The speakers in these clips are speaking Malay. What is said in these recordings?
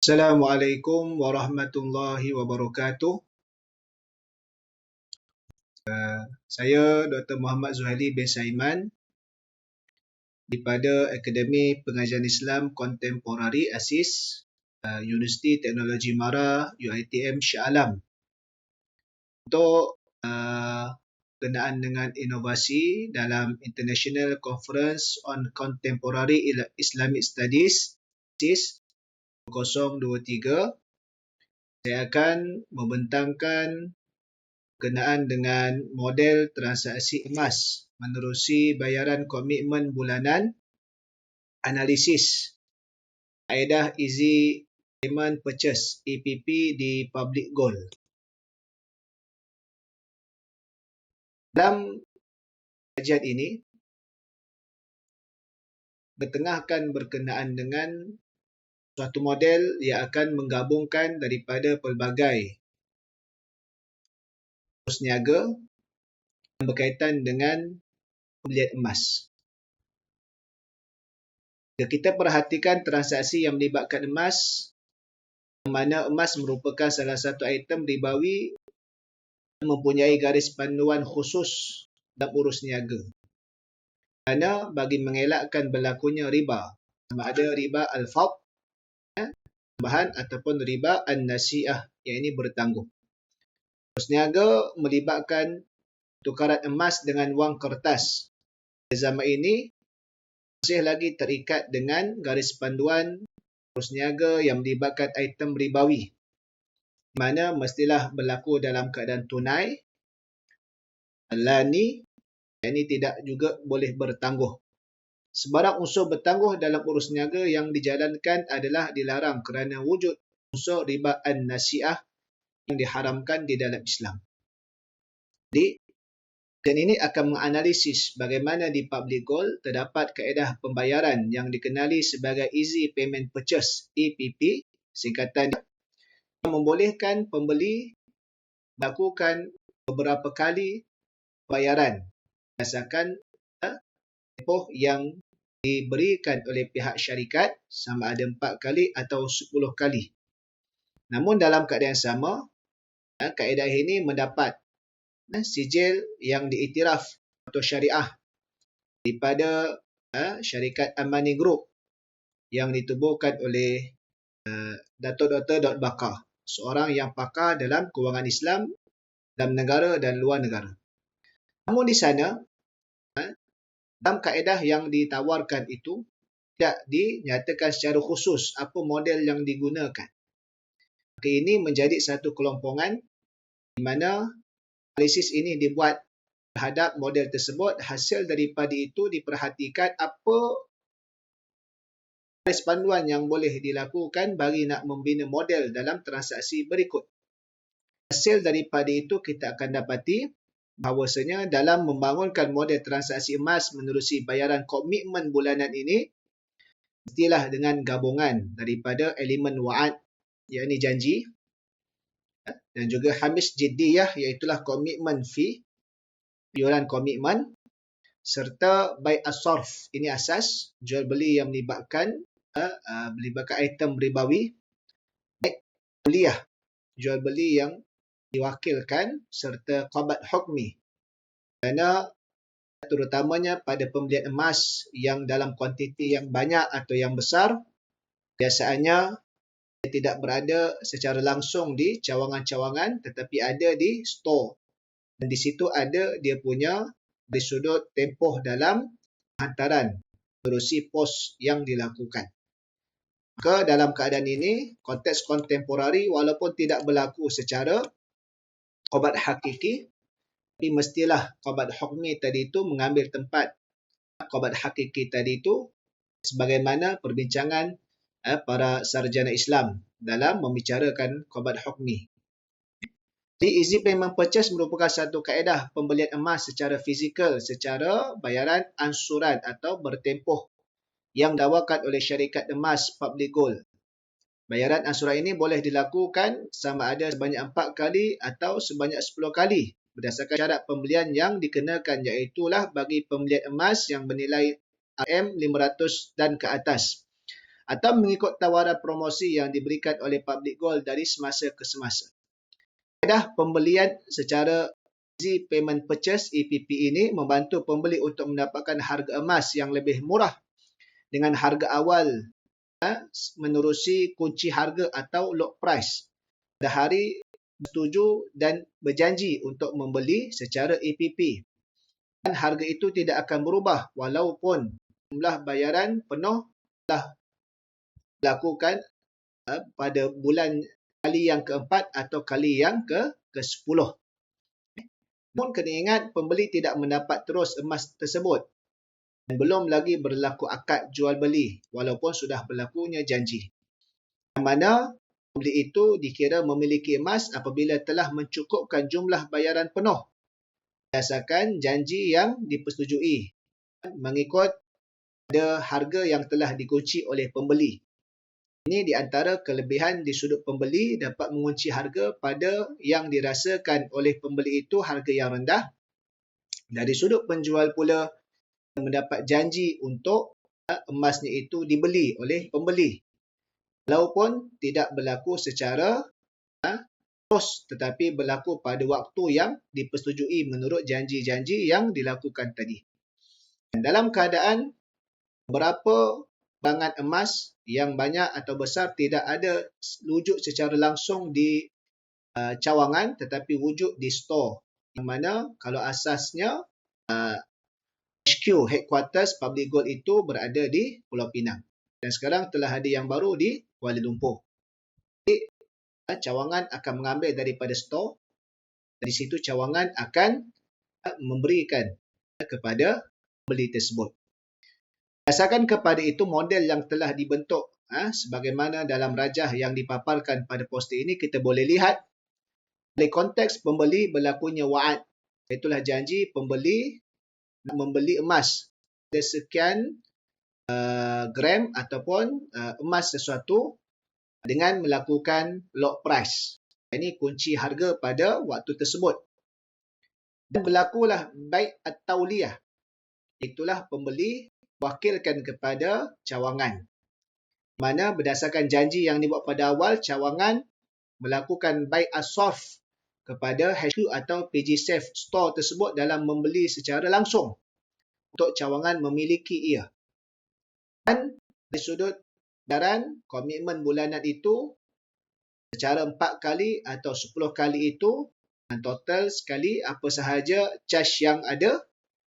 Assalamualaikum warahmatullahi wabarakatuh. Saya Dr. Muhammad Zuhaili bin Saiman daripada Akademi Pengajian Islam Kontemporari ASIS, Universiti Teknologi Mara UiTM Shah Alam, untuk berkenaan dengan inovasi dalam International Conference on Contemporary Islamic Studies ASIS 2023. Saya akan membentangkan berkenaan dengan model transaksi emas menerusi bayaran komitmen bulanan, analisis kaedah Easy Payment Purchase EPP di Public Gold. Dalam kajian ini bertengahkan berkenaan dengan suatu model yang akan menggabungkan daripada pelbagai niaga yang berkaitan dengan pembelian emas. Jika kita perhatikan transaksi yang melibatkan emas, di mana emas merupakan salah satu item ribawi yang mempunyai garis panduan khusus dalam urus niaga. Kerana bagi mengelakkan berlakunya riba, sama ada riba al-fadl, tambahan, ataupun riba an-nasi'ah, yang ini bertangguh. Urus niaga melibatkan tukaran emas dengan wang kertas. Pada zaman ini masih lagi terikat dengan garis panduan urus niaga yang melibatkan item ribawi, di mana mestilah berlaku dalam keadaan tunai, lani, yang ini tidak juga boleh bertangguh. Sebarang unsur bertangguh dalam urus niaga yang dijalankan adalah dilarang kerana wujud unsur riba an-nasi'ah yang diharamkan di dalam Islam. Jadi, dan ini akan menganalisis bagaimana di Public Gold terdapat kaedah pembayaran yang dikenali sebagai Easy Payment Purchase EPP, singkatan yang membolehkan pembeli melakukan beberapa kali pembayaran berdasarkan tempoh yang diberikan oleh pihak syarikat, sama ada 4 kali atau 10 kali. Namun dalam keadaan yang sama, kaedah ini mendapat sijil yang diiktiraf atau syariah daripada syarikat Amani Group yang ditubuhkan oleh Datuk Dr. Bakar, seorang yang pakar dalam kewangan Islam dalam negara dan luar negara. Namun di sana, dalam kaedah yang ditawarkan itu tidak dinyatakan secara khusus apa model yang digunakan. Maka ini menjadi satu kelompongan di mana analisis ini dibuat terhadap model tersebut. Hasil daripada itu diperhatikan apa garis panduan yang boleh dilakukan bagi nak membina model dalam transaksi berikut. Hasil daripada itu kita akan dapati bahawasanya dalam membangunkan model transaksi emas menerusi bayaran komitmen bulanan ini, mestilah dengan gabungan daripada elemen wa'ad, iaitu janji, dan juga hamis jiddiyah, iaitulah komitmen fee, iuran komitmen, serta bai as-sarf, ini asas jual beli yang melibatkan item ribawi, baik kuliah, jual beli yang diwakilkan, serta qabat hukmi, kerana terutamanya pada pembelian emas yang dalam kuantiti yang banyak atau yang besar, biasanya tidak berada secara langsung di cawangan-cawangan, tetapi ada di store, dan di situ ada dia punya di sudut tempoh dalam hantaran menerusi pos yang dilakukan. Maka dalam keadaan ini, konteks kontemporari walaupun tidak berlaku secara qabat hakiki, tapi mestilah qabat hukmi tadi itu mengambil tempat qabat hakiki tadi itu, sebagaimana perbincangan para sarjana Islam dalam membicarakan qabat hukmi. Jadi Easy Payment Purchase merupakan satu kaedah pembelian emas secara fizikal, secara bayaran ansuran atau bertempoh yang didakwakan oleh syarikat emas Public Gold. Bayaran ansuran ini boleh dilakukan sama ada sebanyak 4 kali atau sebanyak 10 kali berdasarkan syarat pembelian yang dikenakan, iaitulah bagi pembelian emas yang bernilai RM500 dan ke atas. atau mengikut tawaran promosi yang diberikan oleh Public Gold dari semasa ke semasa. Kaedah pembelian secara Easy Payment Purchase EPP ini membantu pembeli untuk mendapatkan harga emas yang lebih murah dengan harga awal menerusi kunci harga atau lock price pada hari bersetuju dan berjanji untuk membeli secara EPP. Dan harga itu tidak akan berubah walaupun jumlah bayaran penuh telah dilakukan pada bulan kali yang keempat atau kali yang ke-10. Namun kena ingat pembeli tidak mendapat terus emas tersebut dan belum lagi berlaku akad jual beli walaupun sudah berlakunya janji. Yang mana pembeli itu dikira memiliki emas apabila telah mencukupkan jumlah bayaran penuh berdasarkan janji yang dipersetujui mengikut pada harga yang telah dikunci oleh pembeli. Ini di antara kelebihan di sudut pembeli dapat mengunci harga pada yang dirasakan oleh pembeli itu harga yang rendah. Dari sudut penjual pula mendapat janji untuk emasnya itu dibeli oleh pembeli. Walaupun tidak berlaku secara terus tetapi berlaku pada waktu yang dipersetujui menurut janji-janji yang dilakukan tadi. Dan dalam keadaan berapa barangan emas yang banyak atau besar tidak ada wujud secara langsung di cawangan tetapi wujud di store. Yang mana kalau asasnya HQ, Headquarters Public Gold itu berada di Pulau Pinang. Dan sekarang telah ada yang baru di Kuala Lumpur. Jadi, cawangan akan mengambil daripada store. Dari situ cawangan akan memberikan kepada pembeli tersebut. Berdasarkan kepada itu model yang telah dibentuk sebagaimana dalam rajah yang dipaparkan pada poster ini kita boleh lihat oleh konteks pembeli berlakunya wa'ad. Itulah janji pembeli nak membeli emas ada sekian gram ataupun emas sesuatu dengan melakukan lock price. Ini kunci harga pada waktu tersebut. Dan berlakulah bai' at-tauliyah. Itulah pembeli wakilkan kepada cawangan. Mana berdasarkan janji yang dibuat pada awal, cawangan melakukan bai' as-sarf kepada HQ atau PG Safe store tersebut dalam membeli secara langsung untuk cawangan memiliki ia. Dan dari sudut bayaran, komitmen bulanan itu secara 4 kali atau 10 kali itu dan total sekali apa sahaja charge yang ada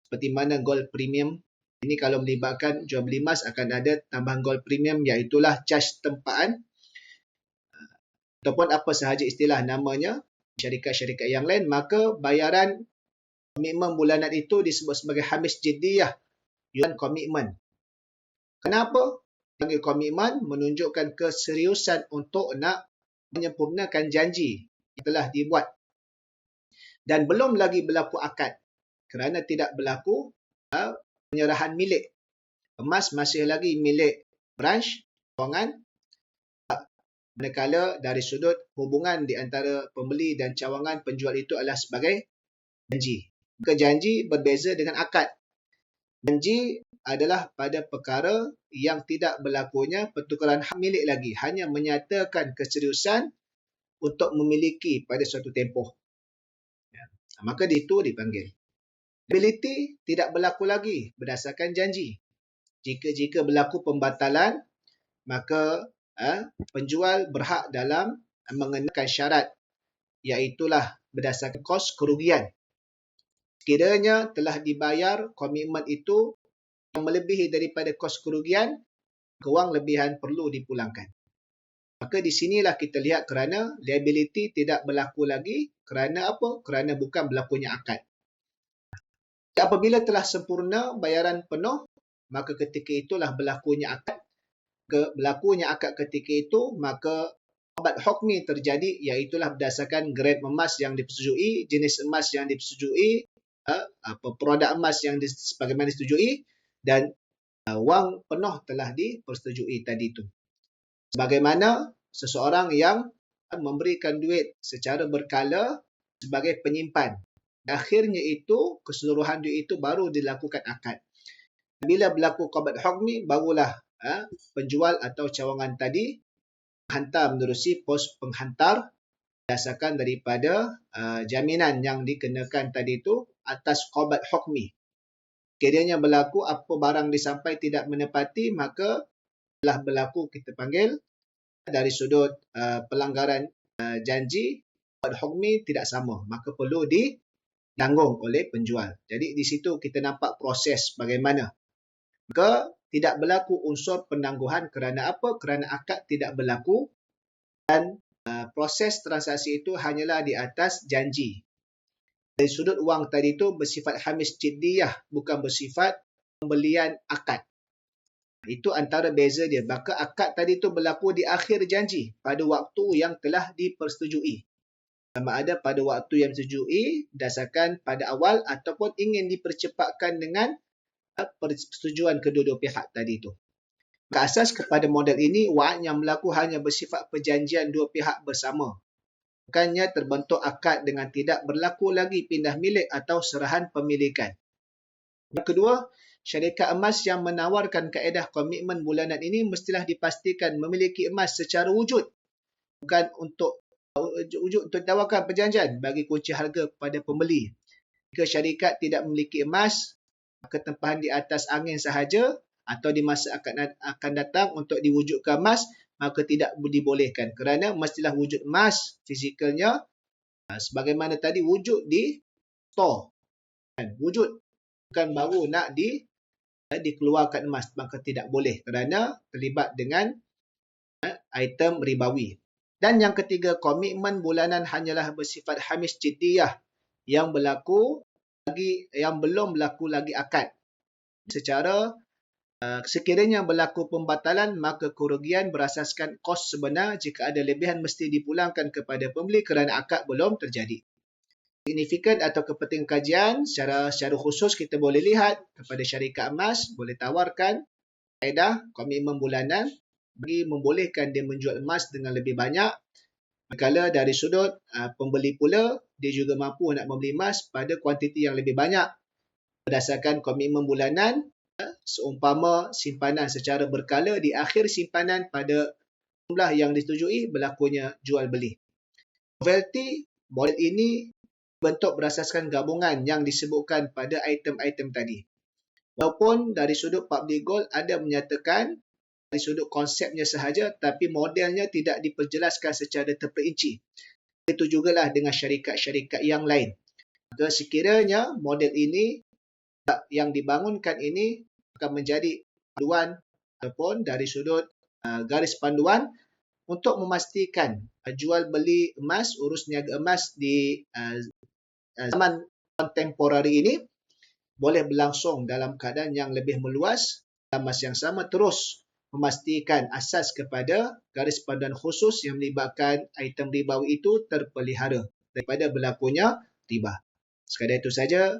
seperti mana gold premium. Ini kalau melibatkan jual beli emas akan ada tambahan gold premium iaitulah charge tempaan ataupun apa sahaja istilah namanya syarikat-syarikat yang lain, maka bayaran komitmen bulanan itu disebut sebagai hamis jiddiyah, yuan komitmen. Kenapa? Panggil komitmen menunjukkan keseriusan untuk nak menyempurnakan janji yang telah dibuat dan belum lagi berlaku akad kerana tidak berlaku penyerahan milik. Emas masih lagi milik branch, cawangan, manakala dari sudut hubungan di antara pembeli dan cawangan penjual itu adalah sebagai janji. Maka janji berbeza dengan akad. Janji adalah pada perkara yang tidak berlakunya pertukaran hak milik lagi, hanya menyatakan keseriusan untuk memiliki pada suatu tempoh. Maka itu dipanggil. Liability tidak berlaku lagi berdasarkan janji. Jika berlaku pembatalan, maka penjual berhak dalam mengenakan syarat iaitulah berdasarkan kos kerugian. Sekiranya telah dibayar komitmen itu yang melebihi daripada kos kerugian, wang lebihan perlu dipulangkan. Maka di sinilah kita lihat kerana liability tidak berlaku lagi kerana apa? Kerana bukan berlakunya akad. Apabila telah sempurna bayaran penuh, maka ketika itulah berlakunya akad. Berlakunya akad ketika itu, maka obat hukmi terjadi iaitulah berdasarkan grade emas yang dipersetujui, jenis emas yang dipersetujui, produk emas yang sebagaimana disetujui dan wang penuh telah dipersetujui tadi itu. Sebagaimana seseorang yang memberikan duit secara berkala sebagai penyimpan. Akhirnya itu keseluruhan duit itu baru dilakukan akad. Bila berlaku qabat hukmi barulah penjual atau cawangan tadi hantar menerusi pos penghantar berdasarkan daripada jaminan yang dikenakan tadi itu atas qabat hukmi. Kiranya berlaku apa barang disampai tidak menepati, maka telah berlaku kita panggil dari sudut pelanggaran janji qabat hukmi tidak sama, maka perlu ditanggung oleh penjual. Jadi di situ kita nampak proses bagaimana. Maka tidak berlaku unsur penangguhan kerana apa? Kerana akad tidak berlaku dan proses transaksi itu hanyalah di atas janji. Dari sudut wang tadi itu bersifat hamis jiddiyah, bukan bersifat pembelian akad. Itu antara beza dia. Maka akad tadi itu berlaku di akhir janji pada waktu yang telah dipersetujui. Sama ada pada waktu yang disetujui berdasarkan pada awal ataupun ingin dipercepatkan dengan persetujuan kedua-dua pihak tadi itu. Ke asas kepada model ini, wa'ad yang berlaku hanya bersifat perjanjian dua pihak bersama. Bukannya terbentuk akad dengan tidak berlaku lagi pindah milik atau serahan pemilikan. Yang kedua, syarikat emas yang menawarkan kaedah komitmen bulanan ini mestilah dipastikan memiliki emas secara wujud. Bukan untuk tawarkan perjanjian bagi kunci harga kepada pembeli. Jika syarikat tidak memiliki emas, maka tempahan di atas angin sahaja atau di masa akan datang untuk diwujudkan emas, maka tidak dibolehkan kerana mestilah wujud emas fizikalnya sebagaimana tadi wujud di store. Wujud, bukan baru nak dikeluarkan emas, maka tidak boleh kerana terlibat dengan item ribawi. Dan yang ketiga, komitmen bulanan hanyalah bersifat hamis jiddiyah yang belum berlaku lagi akad. Secara sekiranya berlaku pembatalan, maka kerugian berasaskan kos sebenar. Jika ada lebihan mesti dipulangkan kepada pembeli kerana akad belum terjadi. Signifikan atau kepentingan kajian secara khusus kita boleh lihat kepada syarikat emas boleh tawarkan kaedah komitmen bulanan bagi membolehkan dia menjual emas dengan lebih banyak. Manakala dari sudut pembeli pula, dia juga mampu nak membeli emas pada kuantiti yang lebih banyak berdasarkan komitmen bulanan. Seumpama simpanan secara berkala, di akhir simpanan pada jumlah yang disetujui berlakunya jual beli. Novelty model ini bentuk berasaskan gabungan yang disebutkan pada item-item tadi. Walaupun dari sudut public goal ada menyatakan dari sudut konsepnya sahaja, tapi modelnya tidak diperjelaskan secara terperinci. Itu jugalah dengan syarikat-syarikat yang lain. Maka sekiranya model ini yang dibangunkan ini akan menjadi panduan ataupun dari sudut garis panduan untuk memastikan jual beli emas, urus niaga emas di zaman kontemporari ini boleh berlangsung dalam keadaan yang lebih meluas. Dalam masa yang sama terus memastikan asas kepada garis panduan khusus yang melibatkan item ribawi itu terpelihara daripada berlakunya riba. Sekadar itu saja.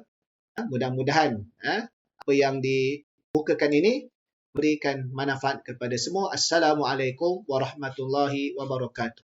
Mudah-mudahan apa yang dibukakan ini berikan manfaat kepada semua. Assalamualaikum warahmatullahi wabarakatuh.